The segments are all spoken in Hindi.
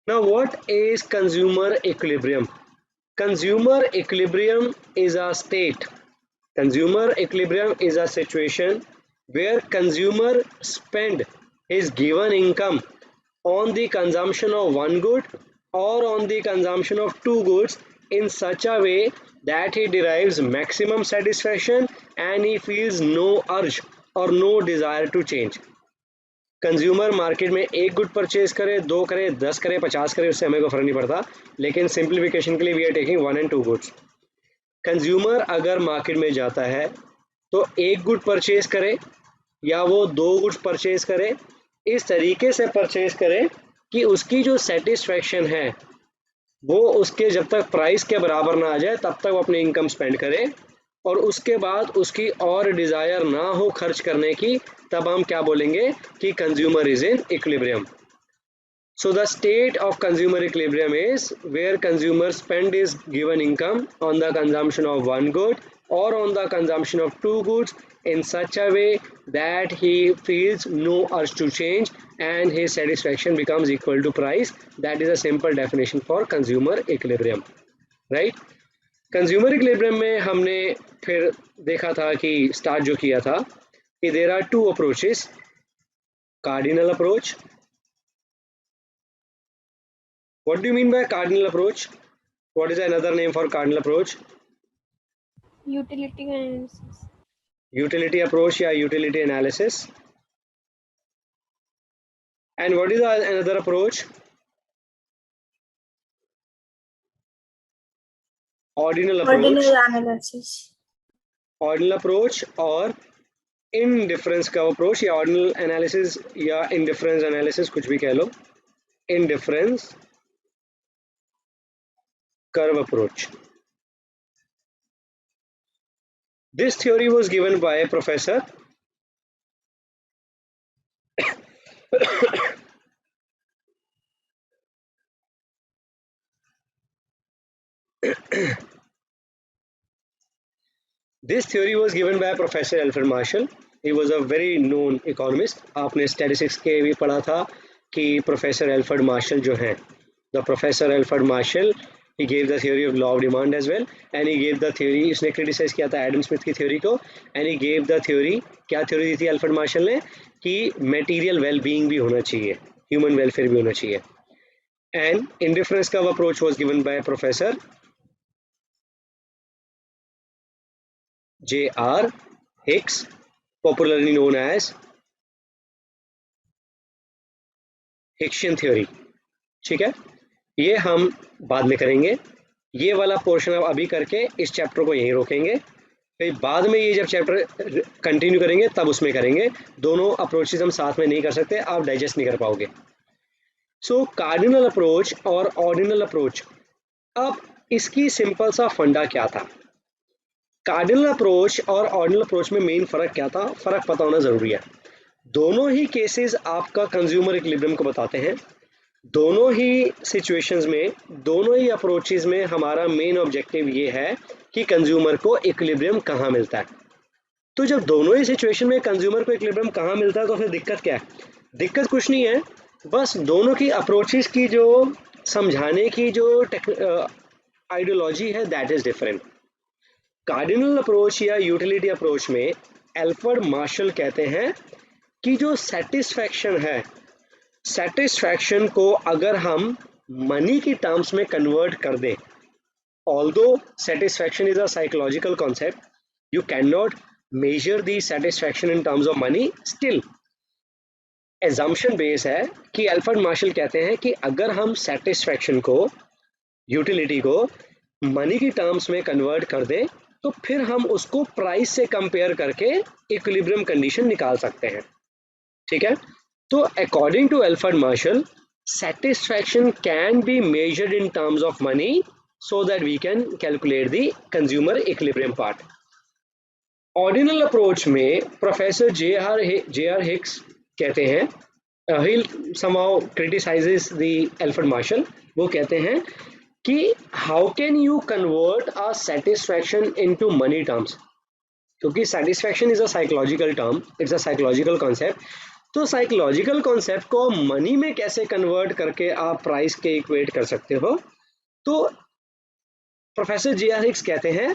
Now, what is consumer equilibrium? Consumer equilibrium is a state. Consumer equilibrium is a situation where consumer spend his given income on the consumption of one good or on the consumption of two goods in such a way that he derives maximum satisfaction and he feels no urge or no desire to change. Consumer market में एक गुड परचेज करे, दो करे, 10 करे, 50 करे, उससे हमें को फर्क नहीं पड़ता, लेकिन सिंप्लीफिकेशन के लिए we are taking one and two goods. Consumer अगर मार्केट में जाता है तो एक गुड परचेज करे या वो दो गुड्स परचेज करे, इस तरीके से परचेज करे कि उसकी जो सेटिस्फैक्शन है वो उसके जब तक प्राइस के बराबर ना आ जाए तब तक वो अपनी इनकम स्पेंड करे, और उसके बाद उसकी और डिज़ायर ना हो खर्च करने की, तब हम क्या बोलेंगे कि consumer is in equilibrium. So the state of consumer equilibrium is where consumer spend his given income on the consumption of one good or on the consumption of two goods in such a way that he feels no urge to change and his satisfaction becomes equal to price. That is a simple definition for consumer equilibrium, right? Consumer equilibrium में हमने फिर देखा था कि स्टार्ट जो किया था कि there are two approaches. Cardinal approach. What do you mean by cardinal approach? What is another name for cardinal approach? Utility analysis. Utility approach या utility analysis. And what is another approach? Ordinal approach. Ordinal analysis. Ordinal approach और indifference curve approach या ordinal analysis या indifference analysis कुछ भी कह लो. Indifference curve approach. This theory was given by Professor This theory was given by Professor Alfred Marshall. He was a very known economist. आपने statistics के भी पढ़ा था कि Professor Alfred Marshall जो हैं, the Professor Alfred Marshall, he gave the theory of law of demand as well, and he gave the theory, इसने criticize किया था एडम स्मिथ की theory को, and he gave the theory, क्या theory दी थी अल्फ्रेड मार्शल ने कि material well-being भी होना चाहिए, human welfare भी होना चाहिए. And indifference curve approach was given by Professor J.R. Hicks, popularly known as Hicksian theory. ठीक है, ये हम बाद में करेंगे. ये वाला पोर्शन अब अभी करके इस चैप्टर को यहीं रोकेंगे, फिर बाद में ये जब चैप्टर कंटिन्यू करेंगे तब उसमें करेंगे. दोनों अप्रोचेस हम साथ में नहीं कर सकते, आप डाइजेस्ट नहीं कर पाओगे. सो कार्डिनल अप्रोच और ऑर्डिनल अप्रोच. अब इसकी सिंपल सा फंडा क्या था? कार्डिनल अप्रोच और ऑर्डिनल अप्रोच में मेन फ़र्क क्या था, फ़र्क पता होना ज़रूरी है. दोनों ही केसेस आपका कंज्यूमर इक्विलिब्रियम को बताते हैं. दोनों ही सिचुएशंस में, दोनों ही अप्रोचेस में हमारा मेन ऑब्जेक्टिव ये है कि कंज्यूमर को इक्विलिब्रियम कहाँ मिलता है. तो जब दोनों ही सिचुएशन में कंज्यूमर को इक्विलिब्रियम कहाँ मिलता है तो फिर दिक्कत क्या है? दिक्कत कुछ नहीं है, बस दोनों की अप्रोचेस की जो समझाने की जो आइडियोलॉजी है that is different. Cardinal approach या यूटिलिटी अप्रोच में एल्फ्रेड मार्शल कहते हैं कि जो सेटिस्फैक्शन है, सेटिस्फैक्शन को अगर हम मनी की टर्म्स में कन्वर्ट कर दें, although satisfaction is a psychological concept, you can not measure the satisfaction in terms of money, still assumption base है कि एल्फ्रेड मार्शल कहते हैं कि अगर हम सेटिस्फैक्शन को, यूटिलिटी को मनी की टर्म्स में कन्वर्ट कर दें तो फिर हम उसको प्राइस से कंपेयर करके इक्विलिब्रियम कंडीशन निकाल सकते हैं. ठीक है, तो according to Alfred Marshall, satisfaction can be measured in terms of money so that we can calculate the consumer equilibrium part. Ordinal approach में प्रोफेसर J.R. Hicks कहते हैं, he somehow criticizes the Alfred Marshall. वो कहते हैं कि how can you convert a satisfaction into money terms, क्योंकि satisfaction is a psychological term, it's a psychological concept. तो साइकोलॉजिकल कॉन्सेप्ट को मनी में कैसे कन्वर्ट करके आप प्राइस के इक्वेट कर सकते हो, तो प्रोफेसर जे.आर. हिक्स कहते हैं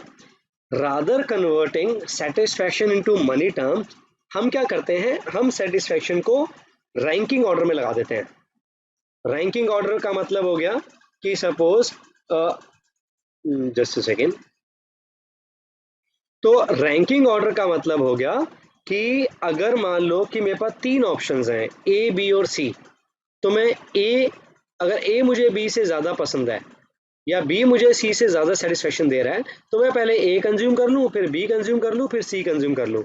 rather converting satisfaction into money term, हम क्या करते हैं, हम सेटिस्फैक्शन को रैंकिंग ऑर्डर में लगा देते हैं। रैंकिंग ऑर्डर का मतलब हो गया कि सपोज जस्ट अ सेकेंड, तो रैंकिंग ऑर्डर का मतलब हो गया कि अगर मान लो कि मेरे पास 3 ऑप्शंस हैं ए, बी और सी, तो मैं ए, अगर ए मुझे बी से ज़्यादा पसंद है या बी मुझे सी से ज़्यादा सेटिस्फेक्शन दे रहा है, तो मैं पहले ए कंज्यूम कर लूँ, फिर बी कंज्यूम कर लूँ, फिर सी कंज्यूम कर लूँ।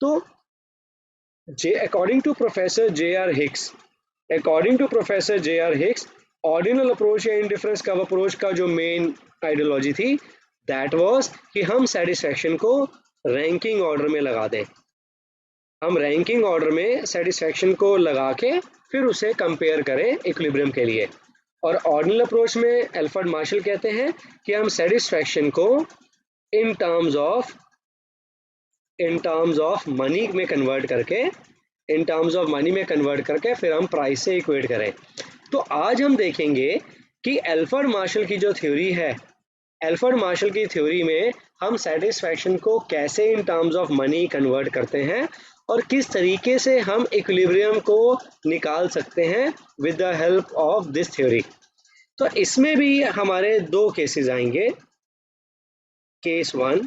तो according to professor J R. Hicks, according to professor J R. Hicks, ordinal approach या इंडिफरेंस कर्व अप्रोच का जो मेन आइडियोलॉजी थी, दैट वाज कि हम सेटिस्फेक्शन को रैंकिंग ऑर्डर में लगा दें। हम रैंकिंग ऑर्डर में सेटिस्फेक्शन को लगा के फिर उसे कंपेयर करें इक्विलिब्रियम के लिए। और ऑर्डिनल अप्रोच में एल्फ्रेड मार्शल कहते हैं कि हम सेटिस्फेक्शन को इन टर्म्स ऑफ मनी में कन्वर्ट करके फिर हम प्राइस से इक्वेट करें। तो आज हम देखेंगे कि एल्फ्रेड मार्शल की जो थ्योरी है, एल्फ्रेड मार्शल की थ्योरी में हम सेटिस्फैक्शन को कैसे इन टर्म्स ऑफ मनी कन्वर्ट करते हैं और किस तरीके से हम इक्विलिब्रियम को निकाल सकते हैं with the help of this theory. तो इसमें भी हमारे 2 केसेस आएंगे। Case 1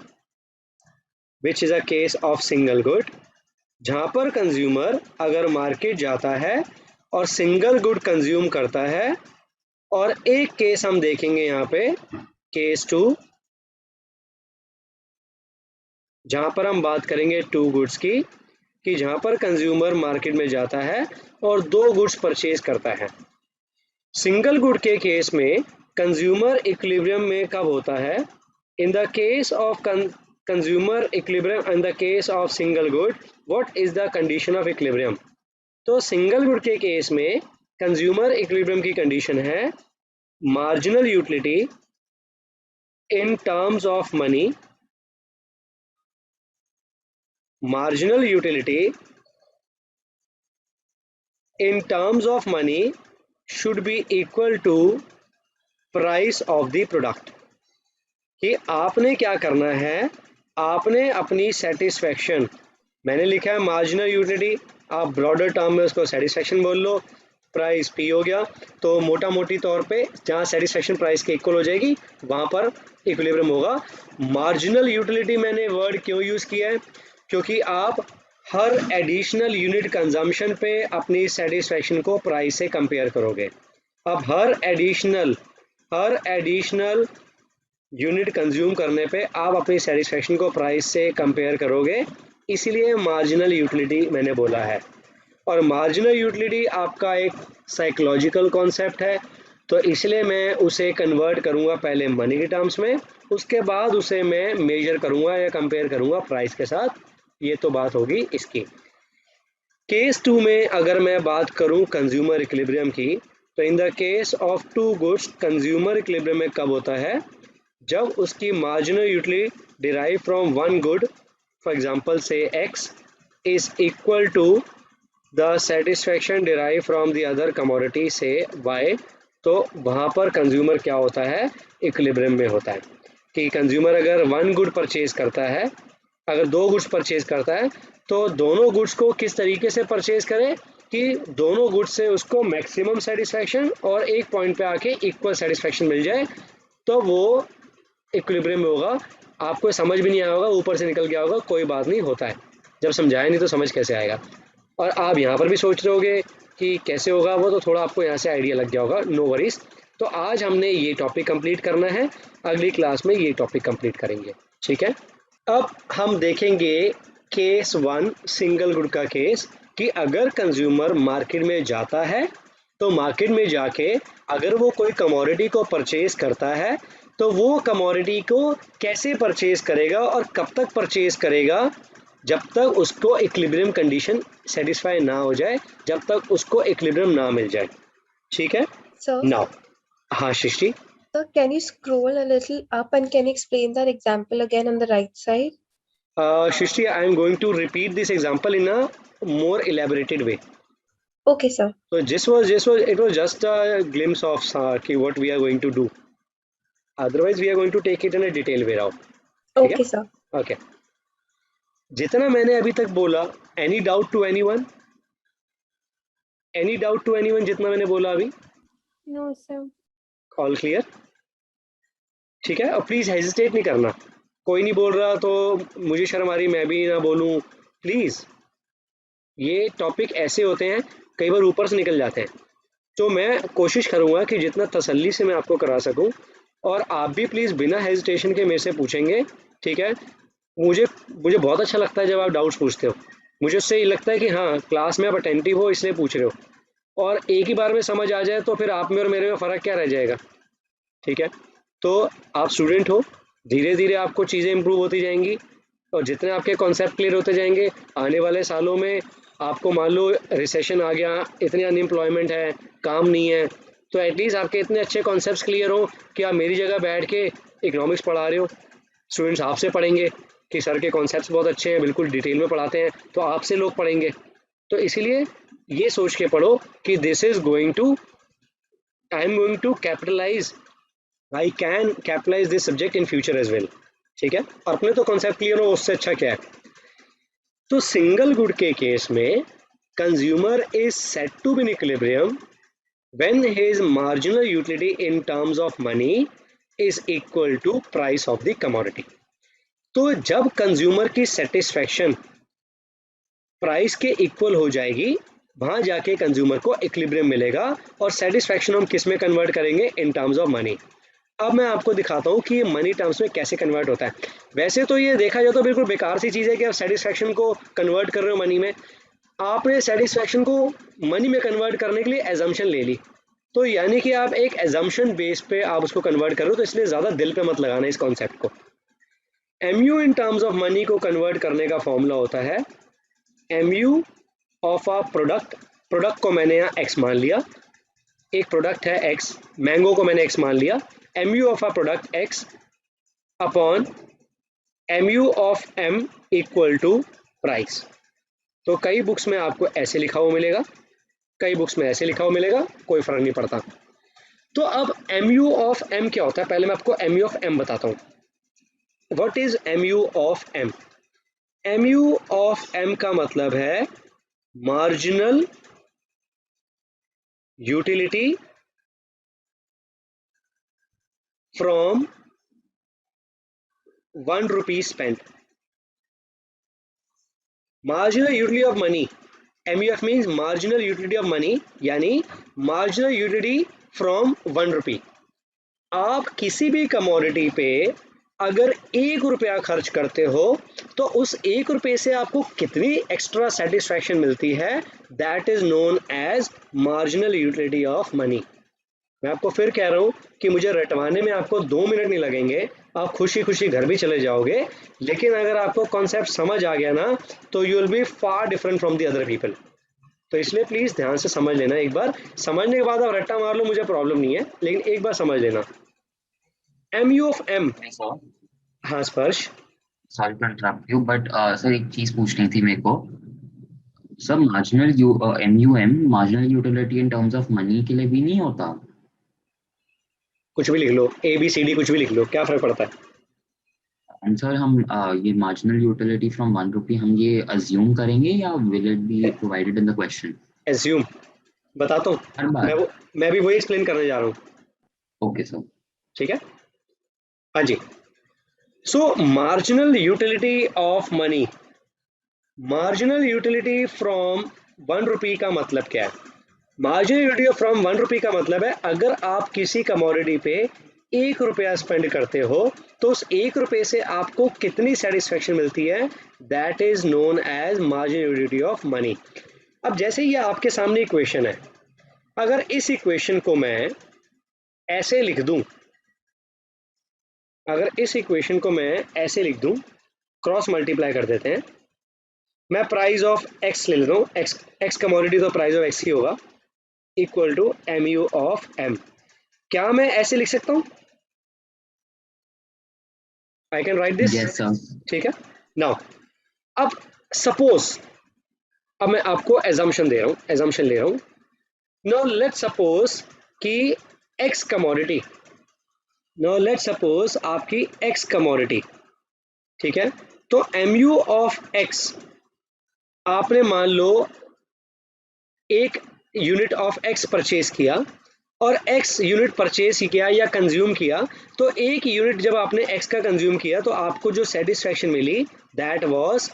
which is a case of single good, जहां पर कंज्यूमर अगर मार्केट जाता है और सिंगल गुड कंज्यूम करता है। और एक केस हम देखेंगे यहाँ पे, केस 2, जहां पर हम बात करेंगे 2 गुड्स की, कि जहां पर कंज्यूमर मार्केट में जाता है और 2 गुड्स परचेज करता है। सिंगल गुड के केस में कंज्यूमर इक्विलिब्रियम में कब होता है? इन the case of consumer equilibrium in the case of single good, what is the condition of equilibrium? तो सिंगल गुड के केस में कंज्यूमर इक्विलिब्रियम की कंडीशन है marginal utility in terms of money, marginal utility in terms of money should be equal to price of the product। कि आपने क्या करना है, आपने अपनी सेटिस्फेक्शन, मैंने लिखा है मार्जिनल यूटिलिटी, आप ब्रॉडर टर्म में उसको सेटिस्फेक्शन बोल लो, प्राइस पी हो गया। तो मोटा मोटी तौर पे जहाँ सेटिस्फेक्शन प्राइस के इक्वल हो जाएगी वहाँ पर इक्विलिब्रियम होगा। मार्जिनल यूटिलिटी मैंने वर्ड क्यों यूज़ किया है? क्योंकि आप हर एडिशनल यूनिट कंजम्पशन पे अपनी सेटिस्फेक्शन को प्राइस से कंपेयर करोगे। अब हर एडिशनल यूनिट कंज्यूम करने पे आप अपनी सेटिस्फेक्शन को प्राइस से कंपेयर करोगे, इसीलिए मार्जिनल यूटिलिटी मैंने बोला है। और मार्जिनल यूटिलिटी आपका एक साइकोलॉजिकल कॉन्सेप्ट है, तो इसलिए मैं उसे कन्वर्ट करूँगा पहले मनी के टर्म्स में, उसके बाद उसे मैं मेजर करूँगा या कंपेयर करूँगा प्राइस के साथ। ये तो बात होगी इसकी। केस 2 में अगर मैं बात करूँ कंज्यूमर इक्विलिब्रियम की, तो in the case of 2 goods consumer equilibrium में कब होता है? जब उसकी marginal utility derive from one good, for example से x is equal to the satisfaction derive from the other commodity से y, तो वहाँ पर कंज्यूमर क्या होता है? इक्विलिब्रियम में होता है। कि कंज्यूमर अगर 1 गुड परचेज करता है, अगर 2 गुड्स परचेज करता है, तो दोनों गुड्स को किस तरीके से परचेज करें कि दोनों गुड्स से उसको मैक्सिमम सेटिस्फेक्शन और एक पॉइंट पे आके इक्वल सेटिस्फेक्शन मिल जाए, तो वो इक्विलिब्रियम में होगा। आपको समझ भी नहीं आया होगा, ऊपर से निकल गया होगा, कोई बात नहीं, होता है। जब समझाया नहीं तो समझ कैसे आएगा? और आप यहाँ पर भी सोच रहे होगे कि कैसे होगा वो, तो थोड़ा आपको यहाँ से आइडिया लग गया होगा, नो वरीज। तो आज हमने ये टॉपिक कंप्लीट करना है, अगली क्लास में ये टॉपिक कंप्लीट करेंगे, ठीक है। अब हम देखेंगे केस 1 सिंगल गुड का केस, कि अगर कंज्यूमर मार्केट में जाता है, तो मार्केट में जाके अगर वो कोई कमोडिटी को परचेज करता है, तो वो कमोडिटी को कैसे परचेज करेगा और कब तक परचेज करेगा? जब तक उसको इक्विलिब्रियम कंडीशन सेटिस्फाई ना हो जाए, जब तक उसको इक्विलिब्रियम ना मिल जाए, ठीक है। Sir, नाउ, हाँ सृष्टि। sir, can you scroll a little up and can you explain that example again on the right side? Srishti, I am going to repeat this example in a more elaborated way. Okay, sir. So it was just a glimpse of what we are going to do. Otherwise we are going to take it in a detail way now. ठीक है? Okay, sir. Okay. जितना मैंने अभी तक बोला, any doubt to anyone? Any doubt to anyone जितना मैंने बोला अभी? No, sir. All clear? ठीक है, और प्लीज हेजिटेट नहीं करना, कोई नहीं बोल रहा तो मुझे शर्म आ रही मैं भी ना बोलूं, प्लीज। ये टॉपिक ऐसे होते हैं, कई बार ऊपर से निकल जाते हैं, तो मैं कोशिश करूंगा कि जितना तसल्ली से मैं आपको करा सकूं, और आप भी प्लीज बिना हेजिटेशन के मेरे से पूछेंगे, ठीक है? मुझे मुझे बहुत अच्छा लगता है जब आप डाउट्स पूछते हो, मुझे उससे ये लगता है कि हाँ क्लास में आप अटेंटिव हो इसलिए पूछ रहे हो, और एक ही बार में समझ आ जाए तो फिर आप में और मेरे में फ़र्क क्या रह जाएगा, ठीक है? तो आप स्टूडेंट हो, धीरे धीरे आपको चीज़ें इंप्रूव होती जाएंगी, और जितने आपके कॉन्सेप्ट क्लियर होते जाएंगे, आने वाले सालों में आपको मान लो रिसेशन आ गया, इतनी अनएम्प्लॉयमेंट है, काम नहीं है, तो एटलीस्ट आपके इतने अच्छे कॉन्सेप्ट्स क्लियर हो कि आप मेरी जगह बैठ के इकोनॉमिक्स पढ़ा रहे हो, स्टूडेंट्स आपसे पढ़ेंगे कि सर के कॉन्सेप्ट्स बहुत अच्छे हैं, बिल्कुल डिटेल में पढ़ाते हैं, तो आपसे लोग पढ़ेंगे। तो इसीलिए ये सोच के पढ़ो कि this is going to, I am going to capitalise, I can capitalise this subject in future as well, ठीक है? और अपने तो कॉन्सेप्ट क्लियर हो, उससे अच्छा क्या है? तो सिंगल गुड के केस में consumer is set to be in equilibrium when his marginal utility in terms of money is equal to price of the commodity. तो जब कंज्यूमर की सेटिस्फैक्शन प्राइस के इक्वल हो जाएगी, वहां जाके कंज्यूमर को इक्विलिब्रियम मिलेगा, और सेटिस्फैक्शन हम किस में कन्वर्ट करेंगे? इन टर्म्स ऑफ मनी। अब मैं आपको दिखाता हूँ कि ये मनी टर्म्स में कैसे कन्वर्ट होता है। वैसे तो ये देखा जाए तो बिल्कुल बेकार सी चीज़ है कि आप सेटिस्फैक्शन को कन्वर्ट कर रहे हो मनी में। आपने सेटिस्फैक्शन को मनी में कन्वर्ट करने के लिए एजम्पशन ले ली, तो यानी कि आप एक एजम्पशन बेस पे आप उसको कन्वर्ट कर रहे हो, तो इसलिए ज़्यादा दिल पे मत लगाना इस कॉन्सेप्ट को। M U in terms of money को कन्वर्ट करने का फॉर्मूला होता है M U of a product. Product को मैंने यहाँ एक्स मान लिया, एक प्रोडक्ट है एक्स, मैंगो को मैंने एक्स मान लिया, M U of a product X upon M U of M equal to price. तो कई बुक्स में आपको ऐसे लिखा हुआ मिलेगा, कई बुक्स में ऐसे लिखा हुआ मिलेगा, कोई फर्क नहीं पड़ता। तो अब एम यू ऑफ एम क्या होता है, पहले मैं आपको एम यू ऑफ एम बताता हूँ। What is M U of M? M U of M का मतलब है marginal utility from 1 rupee spent. Marginal utility of money, MUF means marginal utility of money, यानी मार्जिनल यूटिलिटी फ्रॉम 1 रुपी। आप किसी भी कमोडिटी पे अगर 1 रुपया खर्च करते हो, तो उस 1 रुपये से आपको कितनी एक्स्ट्रा सेटिस्फैक्शन मिलती है, that is known as marginal utility of money. मैं आपको फिर कह रहा हूँ कि मुझे रटवाने में आपको 2 मिनट नहीं लगेंगे, आप खुशी खुशी घर भी चले जाओगे, लेकिन अगर आपको कॉन्सेप्ट समझ आ गया ना, तो you will be far different from the other people. तो इसलिए प्लीज ध्यान से समझ लेना, एक बार समझने के बाद आप रट्टा मार लो, मुझे प्रॉब्लम नहीं है, लेकिन एक बार समझ लेना। M U of M. Sir, हाँ Sparsh. Sorry to interrupt you but sir एक चीज पूछनी थी मेरे को। Sir marginal MUM marginal utility in terms of money के लिए भी नहीं होता? कुछ भी लिख लो, ABCD कुछ भी लिख लो, क्या फर्क पड़ता है? एंड सर हम ये मार्जिनल यूटिलिटी फ्रॉम 1 रुपी हम ये अज्यूम करेंगे या will it be provided in the question? Assume, बताता हूँ। हर मैं बार? वो मैं भी वही एक्सप्लेन करने जा रहा हूँ, ओके सर। ठीक है? हाँ जी। So marginal utility of money, marginal utility from 1 rupee का मतलब क्या है? मार्जिनल यूटिलिटी फ्रॉम 1 रुपी का मतलब है अगर आप किसी कमोडिटी पे 1 रुपया स्पेंड करते हो, तो उस 1 रुपये से आपको कितनी सेटिस्फेक्शन मिलती है, that is known as marginal utility of money. अब जैसे ये आपके सामने इक्वेशन है, अगर इस इक्वेशन को मैं ऐसे लिख दूं, अगर इस इक्वेशन को मैं ऐसे लिख दूं, क्रॉस मल्टीप्लाई कर देते हैं, मैं प्राइस ऑफ एक्स ले लेता हूँ, एक्स एक्स कमोडिटी तो प्राइस ऑफ एक्स ही होगा, equal to M U of M. क्या मैं ऐसे लिख सकता हूँ? I can write this, yes sir. ठीक है? नाउ अब सपोज अब मैं आपको एजम्पशन दे रहा हूँ, एजम्पशन ले रहा हूँ। नाउ लेट्स सपोज कि x commodity, now let's suppose आपकी एक्स कमोडिटी, ठीक है, तो MU ऑफ एक्स आपने मान लो एक यूनिट ऑफ एक्स परचेज किया और एक्स यूनिट परचेज किया या कंज्यूम किया, तो एक यूनिट जब आपने एक्स का कंज्यूम किया तो आपको जो सेटिस्फैक्शन मिली दैट वाज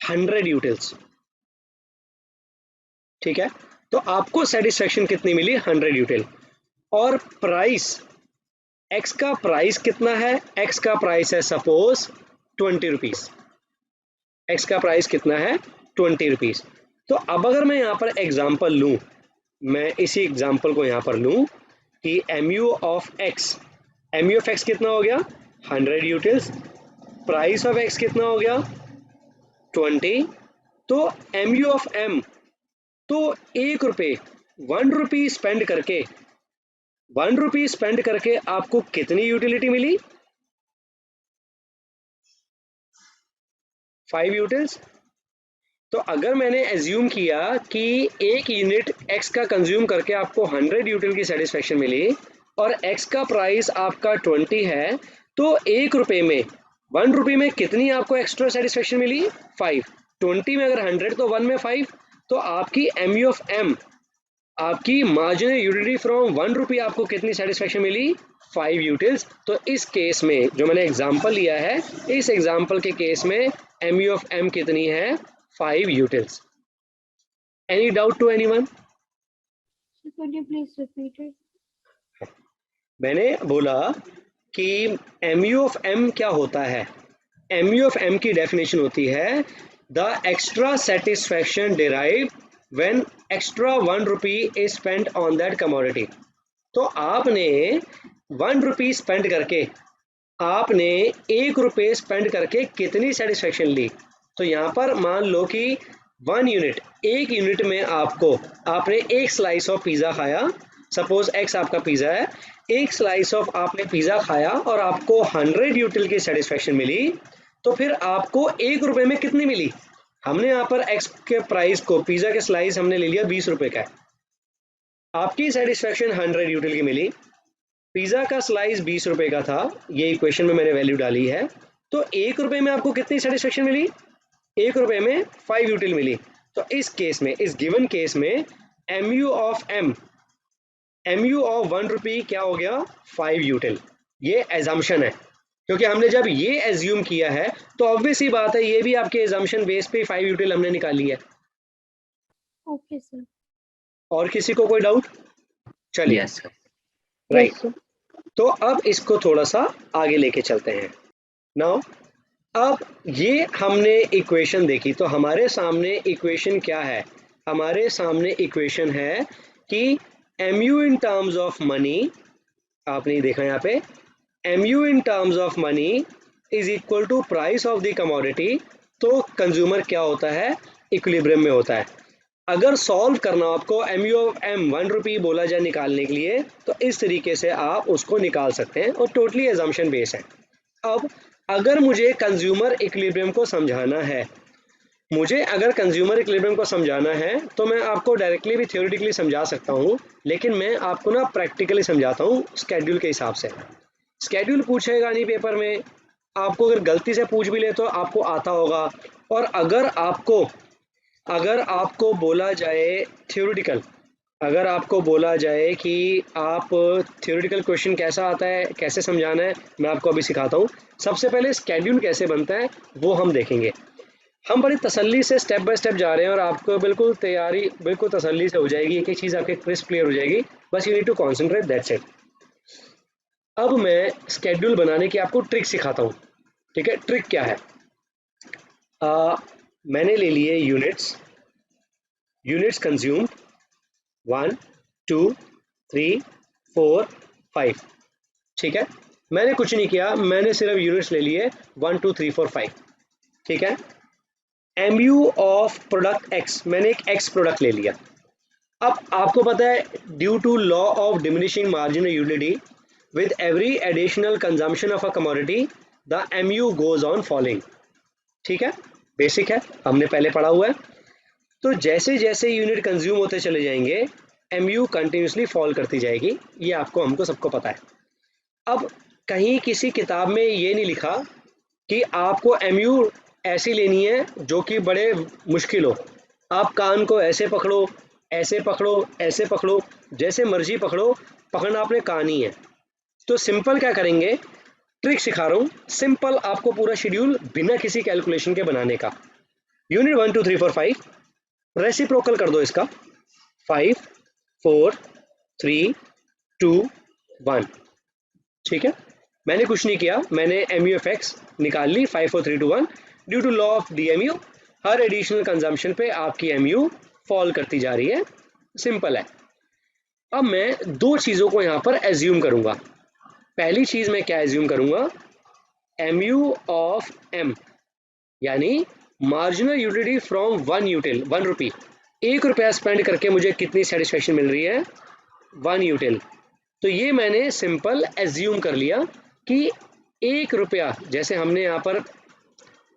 100 यूटिल्स, ठीक है। तो आपको सेटिस्फैक्शन कितनी मिली? 100 यूटिल। और प्राइस, एक्स का प्राइस कितना है? एक्स का प्राइस है सपोज 20 रुपीज। एक्स का प्राइस कितना है? 20 रुपीज। तो अब अगर मैं यहाँ पर एग्जाम्पल लूँ, मैं इसी एग्जाम्पल को यहाँ पर लूँ कि MU of x, MU of x कितना हो गया? 100 यूटिल्स। प्राइस ऑफ एक्स कितना हो गया? 20। तो MU ऑफ M, तो 1 रुपये, 1 रुपी स्पेंड करके, 1 रुपी स्पेंड करके आपको कितनी यूटिलिटी मिली? 5 यूटिल्स। तो अगर मैंने एज्यूम किया कि एक यूनिट एक्स का कंज्यूम करके आपको 100 यूटिल की सेटिस्फैक्शन मिली और एक्स का प्राइस आपका 20 है, तो 1 रुपये में, 1 रुपये में कितनी आपको एक्स्ट्रा सेटिस्फैक्शन मिली? 5। 20 में अगर 100 तो 1 में 5, तो आपकी MU ऑफ M, आपकी मार्जिनल यूटिलिटी फ्रॉम 1 रुपी आपको कितनी सेटिस्फैक्शन मिली? 5 यूटिल्स। तो इस केस में जो मैंने एग्जांपल लिया है, इस एग्जांपल के केस में MU ऑफ M कितनी है? 5 utils. Any doubt to anyone? So could you please repeat it? मैंने बोला कि MU of M क्या होता है? MU of M की डेफिनेशन होती है the extra satisfaction derive when extra 1 rupee is spent on that commodity. तो आपने 1 रुपी स्पेंड करके, आपने 1 रुपये स्पेंड करके कितनी सेटिस्फैक्शन ली? तो यहाँ पर मान लो कि 1 यूनिट, एक यूनिट में आपको, आपने एक स्लाइस ऑफ पिज़्ज़ा खाया, सपोज एक्स आपका पिज़्ज़ा है, एक स्लाइस ऑफ आपने पिज़्ज़ा खाया और आपको 100 यूटिल की सेटिस्फैक्शन मिली, तो फिर आपको 1 रुपये में कितनी मिली? हमने यहाँ पर एक्स के प्राइस को, पिज़्ज़ा के स्लाइस हमने ले लिया 20 रुपये का है, आपकी सेटिस्फैक्शन 100 यूटिल की मिली, पिज़्ज़ा का स्लाइस 20 रुपये का था, ये इक्वेशन में मैंने वैल्यू डाली है, तो 1 रुपये में आपको कितनी सेटिस्फैक्शन मिली? 1 रुपये में 5 यूटिल मिली। तो इस केस में, इस गिवन केस में MU of M, MU of 1 रुपी क्या हो गया? 5 यूटिल। ये एजम्पशन है, क्योंकि हमने जब ये एज्यूम किया है तो ऑब्वियस ही बात है, ये भी आपके एजम्पशन बेस पे 5 यूटिल हमने निकाली है। Okay, sir. और किसी को कोई डाउट? चलिए, Yes, sir. Right. Yes, sir. तो अब इसको थोड़ा सा आगे लेके चलते हैं। नाउ अब ये हमने इक्वेशन देखी, तो हमारे सामने इक्वेशन क्या है? हमारे सामने इक्वेशन है कि MU in terms of money, आपने देखा यहाँ पे, MU in terms of money is equal to price of the commodity. तो कंज्यूमर क्या होता है? इक्विलिब्रियम में होता है। अगर सॉल्व करना आपको MU ऑफ M 1 रुपी बोला जाए निकालने के लिए, तो इस तरीके से आप उसको निकाल सकते हैं और टोटली एजम्पशन बेस है। अब अगर मुझे कंज्यूमर इक्विलिब्रियम को समझाना है, मुझे अगर कंज्यूमर इक्विलिब्रियम को समझाना है, तो मैं आपको डायरेक्टली भी थ्योरेटिकली समझा सकता हूँ, लेकिन मैं आपको ना प्रैक्टिकली समझाता हूँ स्केड्यूल के हिसाब से। स्केड्यूल पूछेगा नहीं पेपर में, आपको अगर गलती से पूछ भी ले तो आपको आता होगा। और अगर आपको बोला जाए थ्योरेटिकल, अगर आपको बोला जाए कि आप थ्योरेटिकल क्वेश्चन कैसा आता है, कैसे समझाना है, मैं आपको अभी सिखाता हूँ। सबसे पहले स्केड्यूल कैसे बनता है वो हम देखेंगे। हम बड़ी तसल्ली से स्टेप बाय स्टेप जा रहे हैं और आपको बिल्कुल तैयारी, बिल्कुल तसल्ली से हो जाएगी, एक एक चीज़ आपके क्रिस्प क्लियर हो जाएगी, बस you need to concentrate, that's it. अब मैं स्केड्यूल बनाने की आपको ट्रिक सिखाता हूँ, ठीक है। ट्रिक क्या है? मैंने ले लिए यूनिट्स कंज्यूम्ड 1 2 3 4 5, ठीक है। मैंने कुछ नहीं किया, मैंने सिर्फ यूनिट्स ले लिए 1 2 3 4 5, ठीक है। MU ऑफ प्रोडक्ट X, मैंने एक X प्रोडक्ट ले लिया। अब आपको पता है due to law of diminishing marginal utility, with every additional consumption of a commodity the MU goes on falling, ठीक है, बेसिक है, हमने पहले पढ़ा हुआ है। तो जैसे जैसे यूनिट कंज्यूम होते चले जाएंगे MU कंटिन्यूसली फॉल करती जाएगी, ये आपको हमको सबको पता है। अब कहीं किसी किताब में ये नहीं लिखा कि आपको MU ऐसी लेनी है जो कि बड़े मुश्किल हो। आप कान को ऐसे पकड़ो, ऐसे पकड़ो, ऐसे पकड़ो, जैसे मर्जी पकड़ो, पकड़ना आपने कान ही है। तो सिंपल क्या करेंगे, ट्रिक सिखा रहा हूँ, सिंपल आपको पूरा शेड्यूल बिना किसी कैलकुलेशन के बनाने का। यूनिट 1 2 3 4 5 रेसिप्रोकल कर दो इसका, 5 4 3 2 1। ठीक है, मैंने कुछ नहीं किया, मैंने MUFX निकाल ली 5 4 3 2 1। Due to law of DMU हर एडिशनल कंजम्पशन पे आपकी MU फॉल करती जा रही है, सिंपल है। अब मैं दो चीज़ों को यहाँ पर एज्यूम करूँगा। पहली चीज़ मैं क्या एज्यूम करूँगा, MU ऑफ M, यानी मार्जिनल यूटिलिटी फ्रॉम 1 रुपी। 1 रुपया स्पेंड करके मुझे कितनी सेटिस्फेक्शन मिल रही है, 1 यूटिल। तो ये मैंने सिंपल एज्यूम कर लिया कि 1 रुपया, जैसे हमने यहाँ पर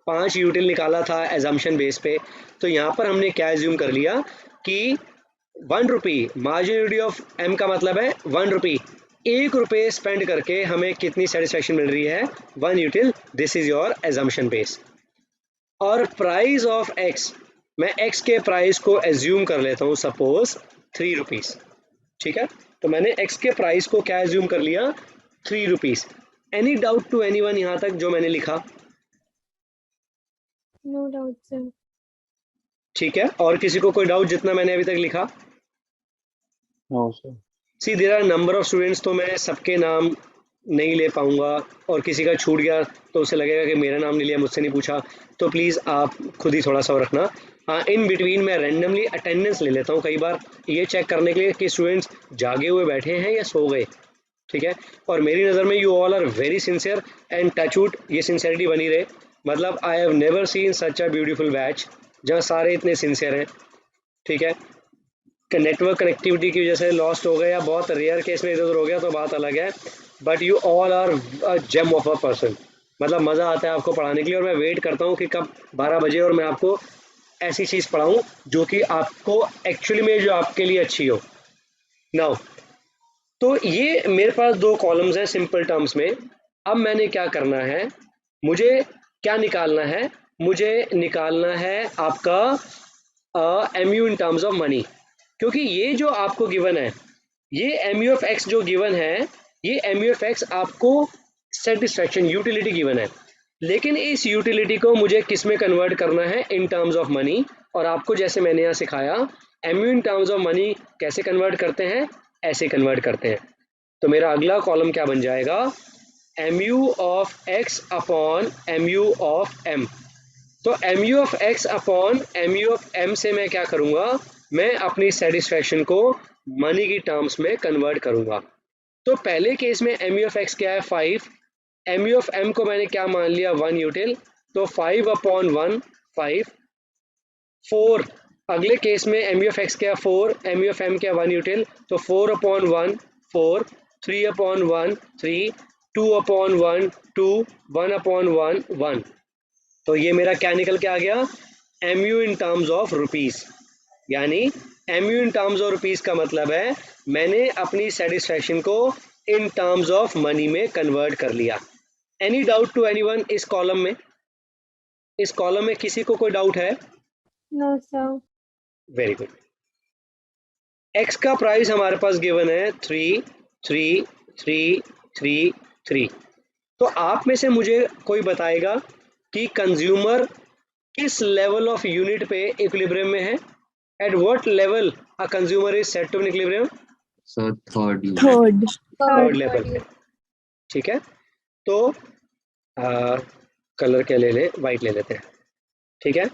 5 यूटिल निकाला था एजम्पशन बेस पे, तो यहाँ पर हमने क्या एज्यूम कर लिया कि 1 रुपी, मार्जिनल ऑफ M का मतलब है 1 रुपी, 1 रुपये स्पेंड करके हमें कितनी सेटिस्फेक्शन मिल रही है, 1 यूटिल। This is your assumption base. और प्राइस ऑफ X, मैं X के प्राइस को एज्यूम कर लेता हूँ सपोज 3 रुपीज़। ठीक है, तो मैंने X के प्राइस को क्या एज्यूम कर लिया, 3 rupees. Any doubt to anyone यहाँ तक जो मैंने लिखा? No doubt, sir. ठीक है, और किसी को कोई डाउट जितना मैंने अभी तक लिखा? No, sir. See there are number of students, तो मैं सबके नाम नहीं ले पाऊंगा, और किसी का छूट गया तो उसे लगेगा कि मेरा नाम नहीं लिया, मुझसे नहीं पूछा, तो प्लीज़ आप खुद ही थोड़ा सा रखना। हाँ, इन बिटवीन मैं रैंडमली अटेंडेंस ले लेता हूँ कई बार, ये चेक करने के लिए कि स्टूडेंट्स जागे हुए बैठे हैं या सो गए। ठीक है, और मेरी नज़र में you all are very sincere and touchwood, ये सिंसियरिटी बनी रहे। मतलब I have never seen such a beautiful batch जहाँ सारे इतने सिंसियर हैं। ठीक है, नेटवर्क कनेक्टिविटी की वजह से लॉस्ट हो गया, या बहुत रेयर केस में इधर उधर हो गया तो बात अलग है, but you all are a gem of a person. मतलब मज़ा आता है आपको पढ़ाने के लिए, और मैं वेट करता हूँ कि कब 12 बजे और मैं आपको ऐसी चीज़ पढ़ाऊँ जो कि आपको एक्चुअली में जो आपके लिए अच्छी हो। नाउ, तो ये मेरे पास दो कॉलम्स हैं सिंपल टर्म्स में। अब मैंने क्या करना है, मुझे क्या निकालना है, मुझे निकालना है आपका MU in terms of money, क्योंकि ये जो आपको गिवन है, ये MU ऑफ X जो गिवन है, ये MU ऑफ X आपको सेटिस्फेक्शन यूटिलिटी गिवन है, लेकिन इस यूटिलिटी को मुझे किस में कन्वर्ट करना है, इन टर्म्स ऑफ मनी। और आपको जैसे मैंने यहाँ सिखाया, MU in terms of money कैसे कन्वर्ट करते हैं, ऐसे कन्वर्ट करते हैं। तो मेरा अगला कॉलम क्या बन जाएगा, MU of X upon MU of M। तो MU of X upon MU of M से मैं क्या करूँगा, मैं अपनी सेटिस्फेक्शन को मनी की टर्म्स में कन्वर्ट करूँगा। तो पहले केस में MU ऑफ X क्या है, 5, MU ऑफ M को मैंने क्या मान लिया, 1 यूटिल, तो 5 अपॉन 1 5। 4, अगले केस में MU ऑफ X क्या, 4, MU ऑफ M क्या, 1 यूटिल, तो 4 अपॉन 1 4, 3 अपॉन 1 3, 2 अपॉन 1 2, 1 अपॉन 1 1। तो ये मेरा क्या निकल के आ गया, MU in terms of rupees. यानी MU in terms of rupees का मतलब है मैंने अपनी सेटिस्फेक्शन को इन टर्म्स ऑफ मनी में कन्वर्ट कर लिया। एनी डाउट टू एनीवन इस कॉलम में? इस कॉलम में किसी को कोई डाउट है? No, sir. Very good. X का प्राइस हमारे पास गिवन है 3 3 3 3 3। तो आप में से मुझे कोई बताएगा कि कंज्यूमर किस लेवल ऑफ यूनिट पे इक्विलिब्रियम में है? At what level a consumer is set to in equilibrium? So third unit. Third. Third level पे। ठीक है, तो कलर क्या ले लें, वाइट ले लेते हैं। ठीक है,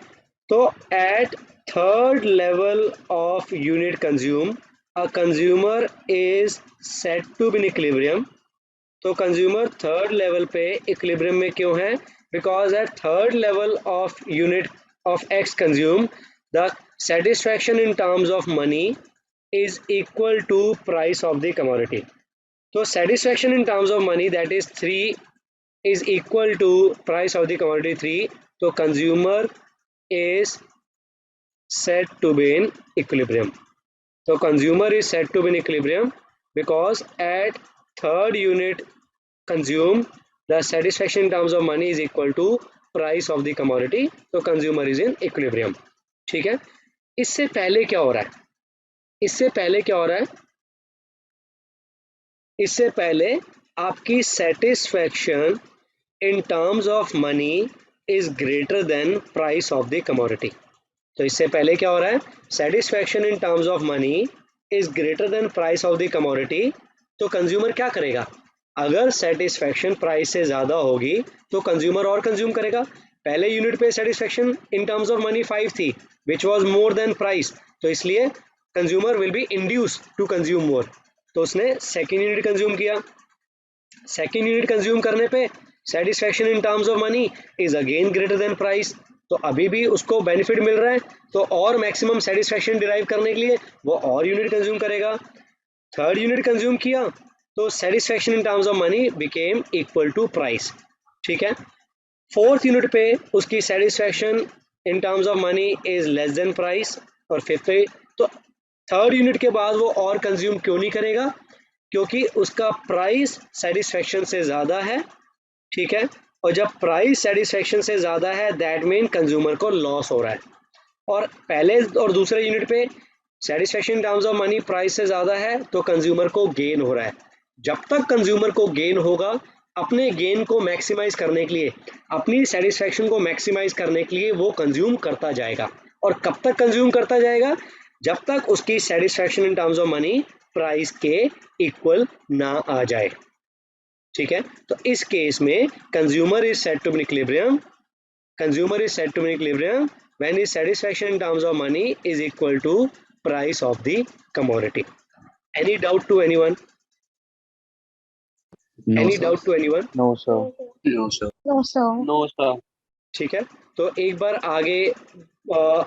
तो at third level of unit consume a consumer is set to be in equilibrium. तो कंज्यूमर थर्ड लेवल पे इक्विलिब्रियम में क्यों है? Because at third level of unit of X consume the satisfaction in terms of money is equal to price of the commodity. तो satisfaction in terms of money that is 3 is equal to price of the commodity 3। तो consumer is said to be in equilibrium. So consumer is said to be in equilibrium because at third unit consumed, the satisfaction in terms of money is equal to price of the commodity. So consumer is in equilibrium. ठीक है, इससे पहले क्या हो रहा है, इससे पहले क्या हो रहा है, इससे पहले आपकी satisfaction in terms of money is greater than price of the commodity. तो इससे पहले क्या हो रहा है, satisfaction in terms of money is greater than price of the commodity. तो कंज्यूमर क्या करेगा, अगर सेटिस्फैक्शन प्राइस से ज़्यादा होगी तो कंज्यूमर और कंज्यूम करेगा. पहले यूनिट पे satisfaction in terms of money 5 थी which was more than price, तो इसलिए consumer will be induce to consume more. तो उसने सेकेंड यूनिट कंज्यूम किया. सेकेंड यूनिट कंज्यूम करने पे satisfaction in terms of money is again greater than price, तो अभी भी उसको बेनिफिट मिल रहा है, तो और मैक्सिमम सेटिस्फैक्शन डिराइव करने के लिए वो और यूनिट कंज्यूम करेगा. थर्ड यूनिट कंज्यूम किया तो satisfaction in terms of money became equal to price. ठीक है, फोर्थ यूनिट पे उसकी satisfaction in terms of money is less than price. और फिफ्थ, तो थर्ड यूनिट के बाद वो और कंज्यूम क्यों नहीं करेगा, क्योंकि उसका प्राइस सेटिस्फैक्शन से ज़्यादा है. ठीक है, और जब प्राइस सेटिस्फैक्शन से ज़्यादा है दैट मीन कंज्यूमर को लॉस हो रहा है. और पहले और दूसरे यूनिट पे satisfaction in terms of money price से ज़्यादा है तो कंज्यूमर को गेन हो रहा है. जब तक कंज्यूमर को गेन होगा, अपने गेन को मैक्सिमाइज करने के लिए, अपनी सेटिस्फैक्शन को मैक्सिमाइज करने के लिए वो कंज्यूम करता जाएगा. और कब तक कंज्यूम करता जाएगा, जब तक उसकी satisfaction in terms of money price के इक्वल ना आ जाए. ठीक है, तो इस केस में consumer is said to be equilibrium, consumer is said to be equilibrium when his satisfaction in terms of money is equal to price of the commodity. Any doubt to anyone, No, any sir. Doubt to anyone? No, sir. No, sir. No, sir. No, sir. ठीक है, तो एक बार आगे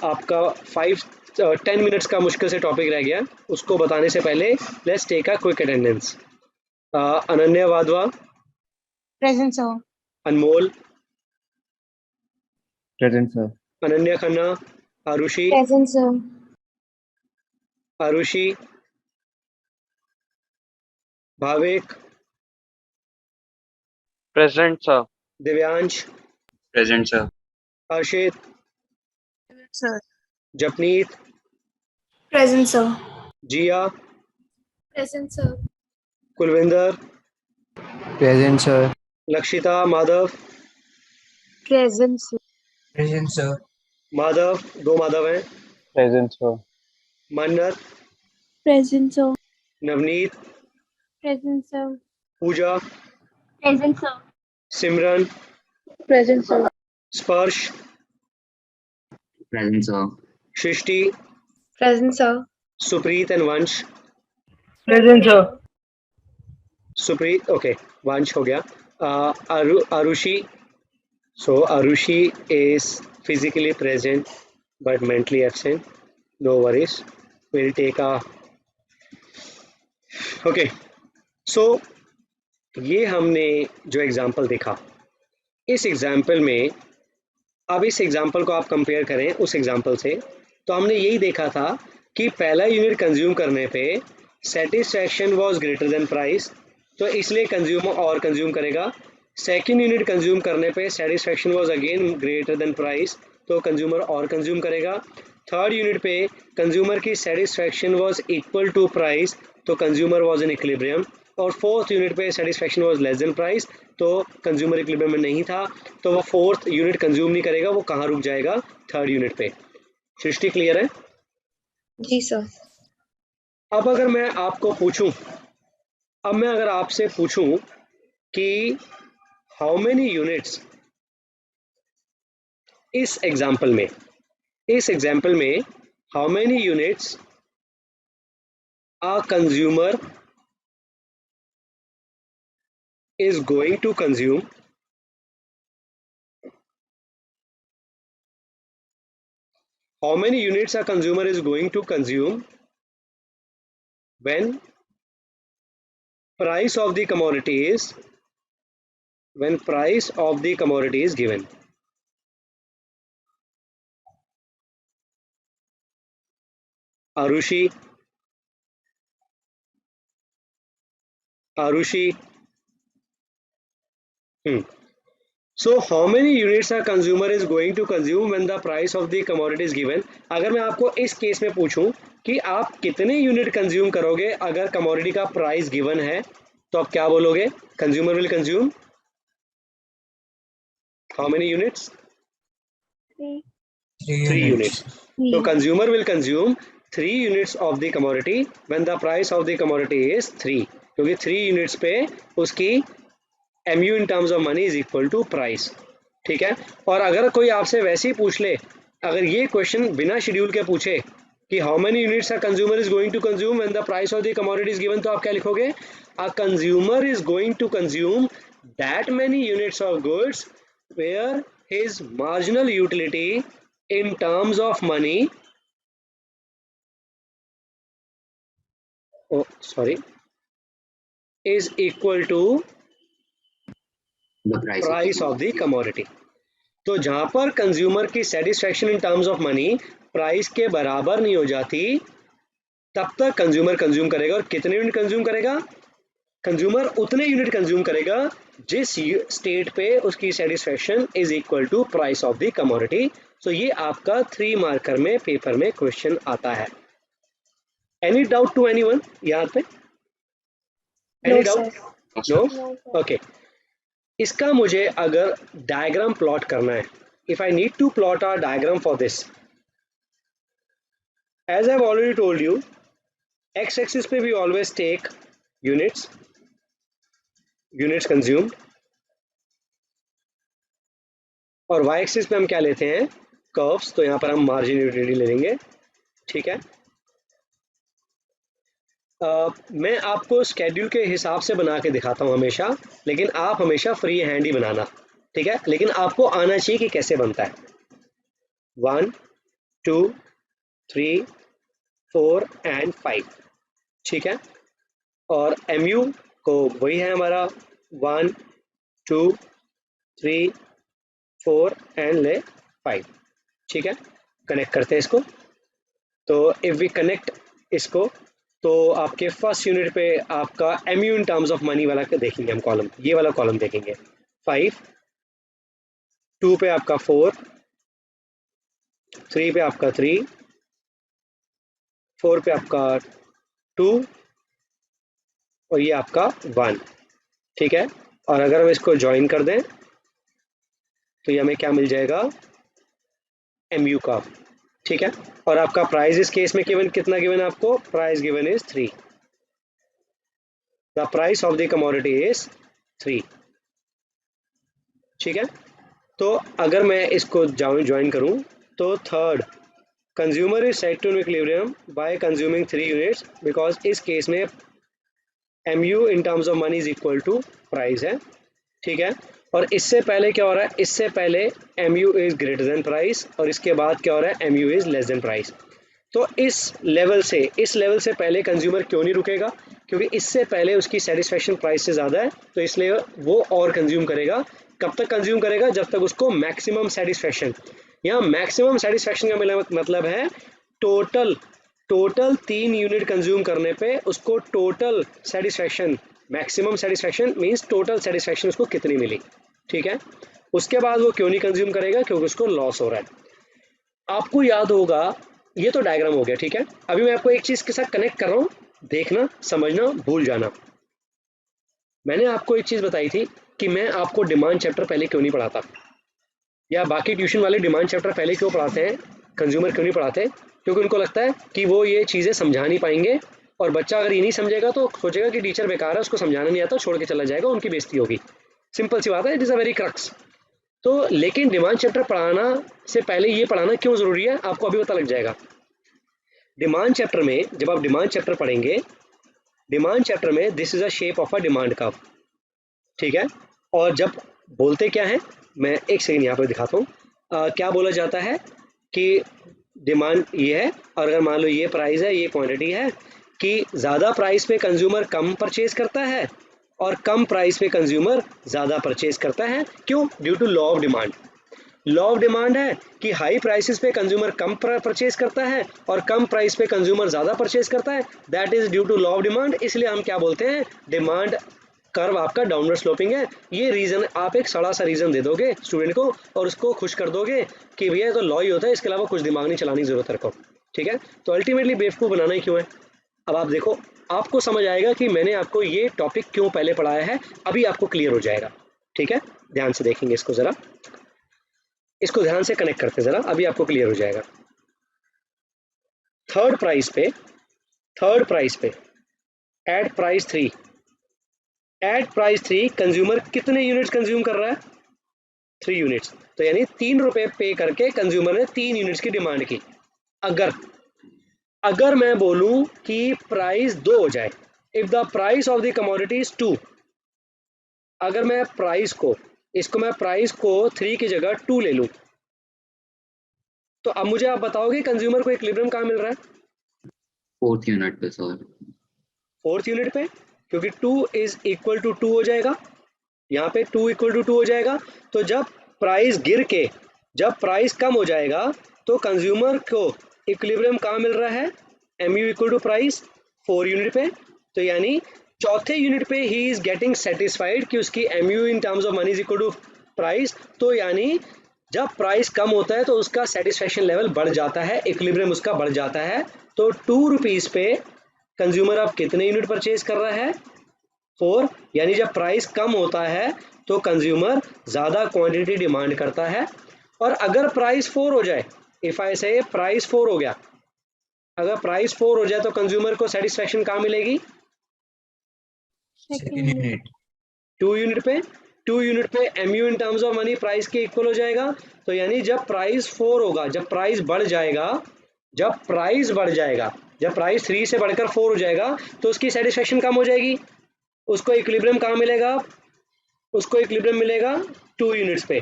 आपका 5-10 मिनट्स का मुश्किल से टॉपिक रह गया, उसको बताने से पहले let's take a quick attendance. Ananya Wadhwa, Present, sir. Anmol, Present, sir. Ananya Khanna, Arushi, Present, sir. Arushi, Bhavik, Present, sir. Divyansh, Present, sir. Harshit, Sir. Japneet, Present, sir. Jiya, Present, sir. Kulwinder, Present, sir. Lakshita, Madhav, Present, sir. Present, sir. Madhav, 2 Madhav हैं, Present, sir. Mannat, Present, sir. Navneet, Present, sir. Pooja, Present, sir. Simran, Present, sir. Sparsh, Present, sir. Srishti, Present, sir. Supreet and Vansh. Present, sir. Supreet, okay, Vansh हो गया. Aarushi, so Aarushi is physically present but mentally absent. No worries, will take a, okay. So ये हमने जो एग्जाम्पल देखा, इस एग्जाम्पल में, अब इस एग्जाम्पल को आप कंपेयर करें उस एग्जाम्पल से, तो हमने यही देखा था कि पहला यूनिट कंज्यूम करने पे satisfaction was greater than price, तो इसलिए कंज्यूमर और कंज्यूम करेगा. सेकंड यूनिट कंज्यूम करने पे satisfaction was again greater than price, तो कंज्यूमर और कंज्यूम करेगा. थर्ड यूनिट पे कंज्यूमर की satisfaction was equal to price, तो कंज्यूमर वाज इन इक्विलिब्रियम. और फोर्थ यूनिट पे satisfaction was less than price, तो कंज्यूमर इक्विलिब्रियम में नहीं था, तो वो फोर्थ यूनिट कंज्यूम नहीं करेगा, वो कहाँ रुक जाएगा, थर्ड यूनिट पे. सृष्टि क्लियर है? जी सर. अब अगर मैं आपको पूछूं, अब मैं अगर आपसे पूछूं कि हाउ मेनी यूनिट्स इस एग्जाम्पल में how many units a consumer is going to consume, how many units a consumer is going to consume when price of the commodity is given. Arushi, Arushi. So how many units a consumer is going to consume when the price of the commodity is given? अगर मैं आपको इस केस में पूछूं कि आप कितने यूनिट कंज्यूम करोगे अगर कमोडिटी का प्राइस गिवन है, तो आप क्या बोलोगे? Consumer will consume how many units? 3 units. So consumer will consume 3 units of the commodity when the price of the commodity is 3, क्योंकि 3 units पे उसकी mu in terms of money is equal to price। ठीक है। और अगर कोई आपसे वैसे ही पूछ ले, अगर ये क्वेश्चन बिना शेड्यूल के पूछे कि how many units a consumer is going to consume when the price of the commodity is given, तो आप क्या लिखोगे? A consumer is going to consume that many units of goods where his marginal utility in terms of money, is equal to the price of the commodity। तो जहां पर कंज्यूमर की satisfaction in terms of money price के बराबर नहीं हो जाती, तब तक कंज्यूमर कंज्यूम करेगा। और कितने यूनिट कंज्यूम करेगा? कंज्यूमर उतने यूनिट कंज्यूम करेगा जिस स्टेट पे उसकी satisfaction is equal to price of the commodity. So ये आपका 3 मार्कर में पेपर में क्वेश्चन आता है। एनी डाउट टू एनीवन यहाँ पे? Any doubt? नो? ओके। इसका मुझे अगर डायग्राम प्लॉट करना है, if I need to plot a diagram for this, as I have already told you, X axis पे we always take units consumed, और वाई एक्सिस पे हम क्या लेते हैं? कर्व्स। तो यहाँ पर हम मार्जिन यूटिलिटी ले लेंगे। ठीक है। मैं आपको स्केड्यूल के हिसाब से बना के दिखाता हूँ हमेशा, लेकिन आप हमेशा फ्री हैंड ही बनाना। ठीक है। लेकिन आपको आना चाहिए कि कैसे बनता है। 1 2 3 4 एंड 5। ठीक है। और MU को वही है हमारा 1 2 3 4 एंड ले 5। ठीक है। कनेक्ट करते हैं इसको। तो इफ वी कनेक्ट इसको, तो आपके फर्स्ट यूनिट पे आपका MU in terms of money वाला देखेंगे हम कॉलम, ये वाला कॉलम देखेंगे। 5, 2 पे आपका 4, 3 पे आपका 3, 4 पे आपका 2, और ये आपका 1। ठीक है। और अगर हम इसको ज्वाइन कर दें तो ये हमें क्या मिल जाएगा? MU का। ठीक है। और आपका प्राइस इस केस में गिवन कितना गिवन है आपको? Price given is 3। The price of the commodity is 3। ठीक है। तो अगर मैं इसको ज्वाइन करूं, तो third, consumer is set to equilibrium by consuming 3 units, because इस केस में MU in terms of money is equal to price है। ठीक है। और इससे पहले क्या हो रहा है? इससे पहले MU is greater than price, और इसके बाद क्या हो रहा है? MU is less than price. तो इस लेवल से पहले कंज्यूमर क्यों नहीं रुकेगा? क्योंकि इससे पहले उसकी सेटिस्फेक्शन प्राइस से ज़्यादा है, तो इसलिए वो और कंज्यूम करेगा। कब तक कंज्यूम करेगा? जब तक उसको मैक्सिमम सेटिस्फेक्शन, यहाँ मैक्सिमम सेटिस्फेक्शन का मतलब है टोटल 3 यूनिट कंज्यूम करने पे उसको total satisfaction, maximum satisfaction means total satisfaction उसको कितनी मिली। ठीक है। उसके बाद वो क्यों नहीं कंज्यूम करेगा? क्योंकि उसको लॉस हो रहा है। आपको याद होगा, ये तो डायग्राम हो गया। ठीक है। अभी मैं आपको एक चीज के साथ कनेक्ट कर रहा हूँ, देखना, समझना, भूल जाना। मैंने आपको एक चीज बताई थी कि मैं आपको डिमांड चैप्टर पहले क्यों नहीं पढ़ाता, या बाकी ट्यूशन वाले डिमांड चैप्टर पहले क्यों पढ़ाते हैं, कंज्यूमर क्यों नहीं पढ़ाते? क्योंकि उनको लगता है कि वो ये चीज़ें समझा नहीं पाएंगे, और बच्चा अगर ये नहीं समझेगा तो सोचेगा कि टीचर बेकार है, उसको समझाना नहीं आता, छोड़ के चला जाएगा, उनकी बेइज्जती होगी। सिंपल सी बात है, it is a very crux. तो लेकिन डिमांड चैप्टर पढ़ाना से पहले ये पढ़ाना क्यों ज़रूरी है, आपको अभी पता लग जाएगा। डिमांड चैप्टर में जब आप डिमांड चैप्टर पढ़ेंगे, डिमांड चैप्टर में this is a shape of a demand curve. ठीक है। और जब बोलते क्या है, मैं एक सेकंड यहाँ पर दिखाता हूँ। क्या बोला जाता है कि डिमांड ये है, और अगर मान लो ये प्राइस है, ये क्वांटिटी है, कि ज़्यादा प्राइस पे कंज्यूमर कम परचेज करता है और कम प्राइस पे कंज्यूमर ज़्यादा परचेज करता है। क्यों? Due to law of demand. Law of demand है कि हाई प्राइसेस पे कंज्यूमर कम परचेज करता है और कम प्राइस पे कंज्यूमर ज़्यादा परचेज करता है, that is due to law of demand. इसलिए हम क्या बोलते हैं, डिमांड कर्व आपका डाउनवर्ड स्लोपिंग है। ये रीज़न आप एक सड़ा सा रीज़न दे दोगे स्टूडेंट को और उसको खुश कर दोगे कि भैया तो लॉ ही होता है, इसके अलावा कुछ दिमाग नहीं चलाने की जरूरत है को, ठीक है। तो अल्टीमेटली बेवकूफ़ बनाना ही क्यों है। अब आप देखो, आपको समझ आएगा कि मैंने आपको ये टॉपिक क्यों पहले पढ़ाया है, अभी आपको क्लियर हो जाएगा, ठीक है। ध्यान से देखेंगे इसको, ज़रा इसको ध्यान से कनेक्ट करते ज़रा, अभी आपको क्लियर हो जाएगा। थर्ड प्राइस पे एट प्राइस 3 कंज्यूमर कितने यूनिट्स कंज्यूम कर रहा है, 3 यूनिट्स। तो यानी 3 रुपए पे करके कंज्यूमर ने 3 यूनिट्स की डिमांड की। अगर मैं बोलूं कि प्राइस 2 हो जाए, if the price of the commodity is 2, अगर मैं प्राइस को मैं प्राइस को 3 की जगह 2 ले लूं, तो अब मुझे आप बताओगे कंज्यूमर को इक्विलिब्रियम कहाँ मिल रहा है, 4th यूनिट पे सर। 4th यूनिट पे, क्योंकि 2 इज इक्वल टू 2 हो जाएगा, यहाँ पे 2 इक्वल टू 2 हो जाएगा। तो जब प्राइस गिर के जब प्राइस कम हो जाएगा तो कंज्यूमर को इक्विलिब्रियम कहाँ मिल रहा है, MU equal to price 4 unit पे। तो यानी चौथे यूनिट पे ही इज गेटिंग सेटिस्फाइड कि उसकी MU in terms of money is equal to price. तो यानी जब प्राइस कम होता है तो उसका सेटिस्फेक्शन लेवल बढ़ जाता है, इक्विलिब्रियम उसका बढ़ जाता है। तो 2 रुपीज़ पे कंज्यूमर अब कितने यूनिट परचेज कर रहा है, 4। यानी जब प्राइस कम होता है तो कंज्यूमर ज़्यादा क्वांटिटी डिमांड करता है। और अगर प्राइस 4 हो जाए, इफ़ आई से प्राइस 4 हो गया, अगर प्राइस 4 हो जाए तो कंज्यूमर को सेटिस्फेक्शन कहाँ मिलेगी, Second unit. 2 यूनिट पे। 2 यूनिट पे MU in terms of money price के इक्वल हो जाएगा। तो यानी जब प्राइस 4 होगा, जब प्राइस बढ़ जाएगा, जब प्राइस 3 से बढ़कर 4 हो जाएगा तो उसकी सेटिस्फेक्शन कम हो जाएगी। उसको इक्विलिब्रियम कहाँ मिलेगा, उसको इक्विलिब्रियम मिलेगा 2 यूनिट्स पे,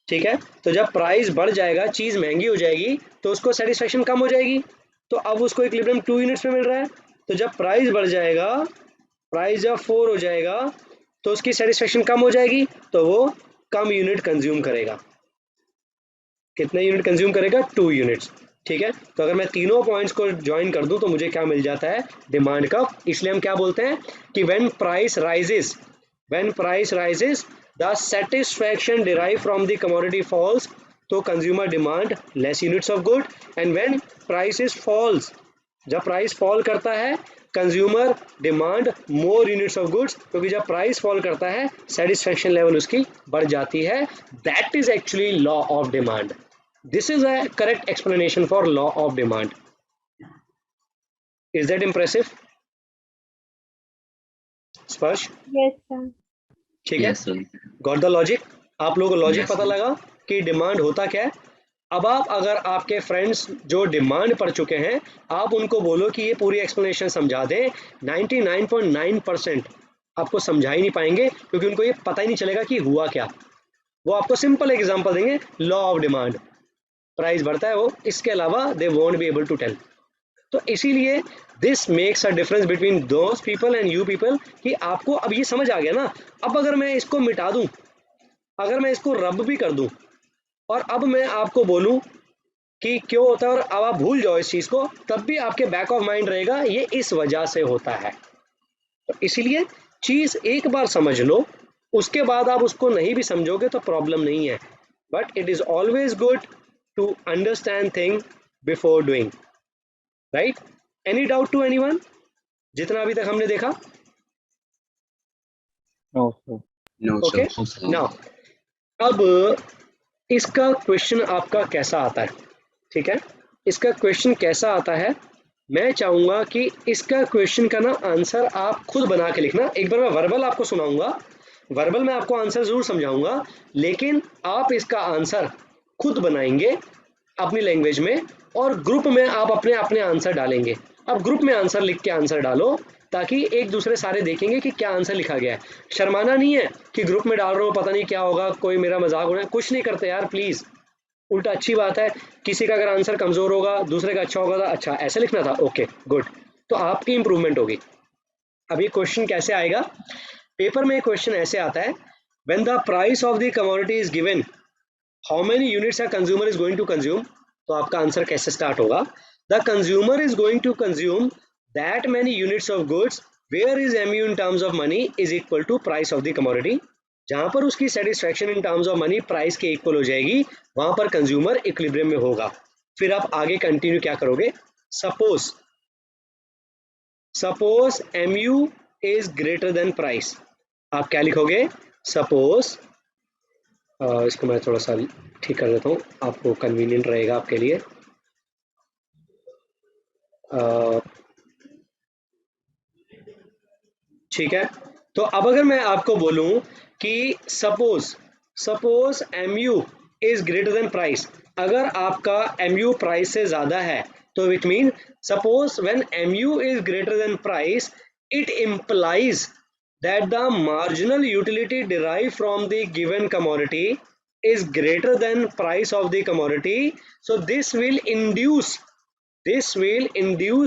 ठीक है। तो जब प्राइस बढ़ जाएगा, चीज़ महंगी हो जाएगी तो उसको सेटिस्फेक्शन कम हो जाएगी। तो अब उसको इक्विलिब्रियम 2 यूनिट्स पे मिल रहा है। तो जब प्राइस बढ़ जाएगा, प्राइस जब 4 हो जाएगा तो उसकी सेटिस्फेक्शन कम हो जाएगी, तो वो कम यूनिट कंज्यूम करेगा। कितने यूनिट कंज्यूम करेगा, 2 यूनिट्स, ठीक है। तो अगर मैं तीनों पॉइंट्स को ज्वाइन कर दूं तो मुझे क्या मिल जाता है, डिमांड का। इसलिए हम क्या बोलते हैं कि when price rises the satisfaction derive from the commodity falls, तो consumer demand less units of good. And when prices falls, जब प्राइस फॉल करता है consumer demand more units of goods, क्योंकि जब प्राइस फॉल करता है सेटिस्फेक्शन लेवल उसकी बढ़ जाती है। That is actually law of demand. This is a correct explanation for law of demand. Is that impressive स्पर्श, Yes, sir. ठीक है। Yes sir. Got the logic, आप लोगों को लॉजिक Yes, पता sir. लगा कि डिमांड होता क्या है। अब आप अगर आपके फ्रेंड्स जो डिमांड पढ़ चुके हैं, आप उनको बोलो कि ये पूरी एक्सप्लेनेशन समझा दें, 99.9% आपको समझा ही नहीं पाएंगे, क्योंकि उनको ये पता ही नहीं चलेगा कि हुआ क्या। वो आपको सिंपल एग्जांपल देंगे, लॉ ऑफ डिमांड, प्राइस बढ़ता है वो, इसके अलावा they won't be able to tell. तो इसीलिए this makes a difference between those people and you people, कि आपको अब ये समझ आ गया ना। अब अगर मैं इसको मिटा दूं, अगर मैं इसको रब भी कर दूं और अब मैं आपको बोलूं कि क्यों होता है और अब आप भूल जाओ इस चीज़ को, तब भी आपके बैक ऑफ माइंड रहेगा ये इस वजह से होता है। तो इसीलिए चीज़ एक बार समझ लो, उसके बाद आप उसको नहीं भी समझोगे तो प्रॉब्लम नहीं है। But it is always good to understand thing before doing, right. Any doubt to anyone, जितना अभी तक हमने देखा, No, sir. No, okay. No, sir. Now अब इसका क्वेश्चन आपका कैसा आता है, ठीक है। इसका क्वेश्चन कैसा आता है, मैं चाहूँगा कि इसका क्वेश्चन का ना आंसर आप खुद बना के लिखना। एक बार मैं वर्बल आपको सुनाऊंगा, वर्बल में आपको आंसर ज़रूर समझाऊंगा, लेकिन आप इसका आंसर खुद बनाएंगे अपनी लैंग्वेज में, और ग्रुप में आप अपने अपने आंसर डालेंगे। अब ग्रुप में आंसर लिख के आंसर डालो, ताकि एक दूसरे सारे देखेंगे कि क्या आंसर लिखा गया है। शर्माना नहीं है कि ग्रुप में डाल रहा हूँ पता नहीं क्या होगा, कोई मेरा मजाक उड़ाए, कुछ नहीं करते यार प्लीज़, उल्टा अच्छी बात है। किसी का अगर आंसर कमज़ोर होगा, दूसरे का अच्छा होगा, तो अच्छा ऐसे लिखना था, ओके गुड, तो आपकी इंप्रूवमेंट होगी। अब ये क्वेश्चन कैसे आएगा, पेपर में क्वेश्चन ऐसे आता है, when the price of the commodity is given, how many units a consumer is going to consume, तो आपका आंसर कैसे स्टार्ट होगा? The consumer is going to consume that many units of goods where is MU in terms of money is equal to price of the commodity. जहां पर उसकी satisfaction in terms of money price के इक्वल हो जाएगी, वहां पर कंज्यूमर इक्विलिब्रियम में होगा। फिर आप आगे कंटिन्यू क्या करोगे? Suppose MU is greater than price, आप क्या लिखोगे? सपोज इसको मैं थोड़ा सा ठीक कर देता हूँ, आपको कन्वीनियंट रहेगा आपके लिए। ठीक है, तो अब अगर मैं आपको बोलूं कि suppose MU is greater than price, अगर आपका MU प्राइस से ज्यादा है तो it mean suppose when MU is greater than price it implies that the marginal utility derived from the given commodity is greater than price of the commodity. So this will induce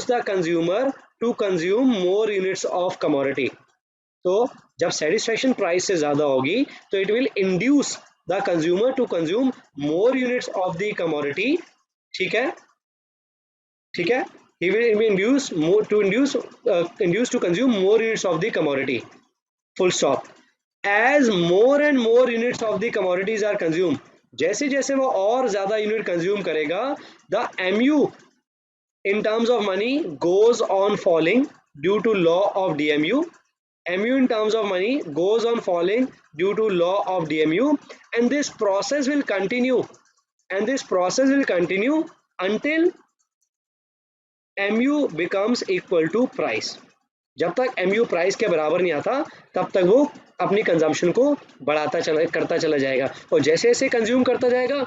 the consumer to consume more units of commodity. तो जब सेटिस्फैक्शन प्राइस से ज्यादा होगी तो it will induce the consumer to consume more units of the commodity. ठीक है, ठीक है, he will induce to consume more units of the commodity, full stop. As more and more units of the commodities are consumed, जैसे जैसे वो और ज्यादा यूनिट कंज्यूम करेगा, the MU in terms of money goes on falling due to law of DMU. MU in terms of money goes on falling due to law of DMU, and this process will continue until MU becomes equal to price. जब तक MU प्राइस के बराबर नहीं आता तब तक वो अपनी कंजम्पशन को करता चला जाएगा, और जैसे जैसे कंज्यूम करता जाएगा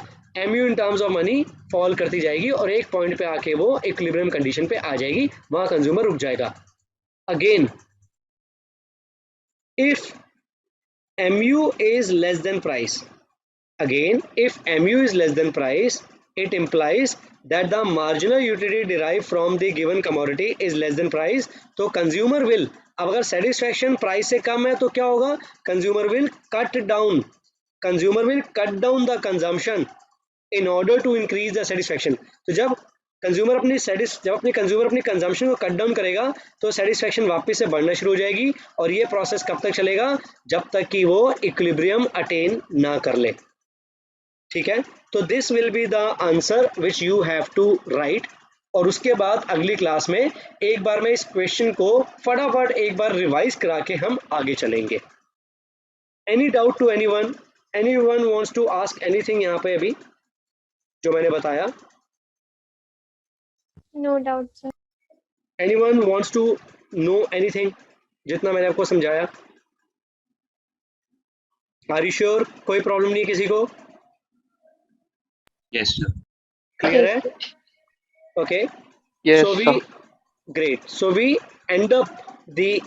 MU in terms of money fall करती जाएगी और एक पॉइंट पे आके वो इक्विलिब्रियम कंडीशन पे आ जाएगी, वहां कंज्यूमर रुक जाएगा। Again if MU is less than price, it implies that the marginal utility derived from the given commodity is less than price. तो consumer will, अब अगर satisfaction price से कम है तो क्या होगा? consumer will cut down the consumption in order to increase the satisfaction. तो जब कंज्यूमर अपनी कंजम्पशन को कट डाउन करेगा तो सेटिस्फैक्शन वापस से बढ़ना शुरू हो जाएगी, और ये प्रोसेस कब तक चलेगा? जब तक कि वो इक्विलिब्रियम अटेन ना कर ले। ठीक है, तो this will be the answer which you have to write. और उसके बाद अगली क्लास में एक बार मैं इस क्वेश्चन को फटाफट एक बार रिवाइज करा के हम आगे चलेंगे। Any doubt to anyone wants to ask anything यहाँ पे अभी जो मैंने बताया? No doubt, sir. Anyone wants to know anything जितना मैंने आपको समझाया? Are you sure? कोई प्रॉब्लम नहीं किसी को? Yes, sir. क्लियर है? Okay. Yes, So sir. we end up the